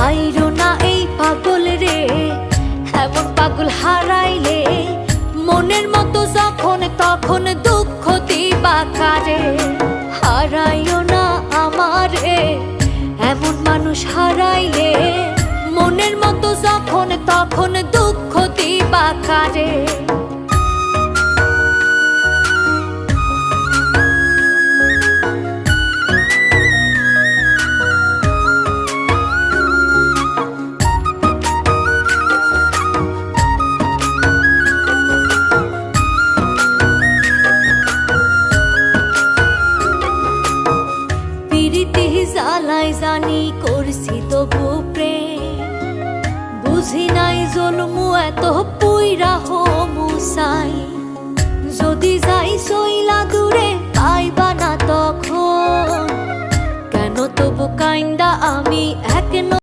আইরো না এই পাগল রে, এমন পাগল হারাইলে মনের মতো যখন তখন দুঃখ দিবা কারে। হারাইও না আমারে, এমন মানুষ হারাইলে মনের মতো যখন তখন দুঃখ দিবা কারে। জ্বালাই জানি করছি তবু প্রেম, বুঝি নাই জলমু এত পুইরা হমু চাই। যদি যাই সইলা দূরে পাইবা না তখন, কেন তবু কাইন্দা আমি এক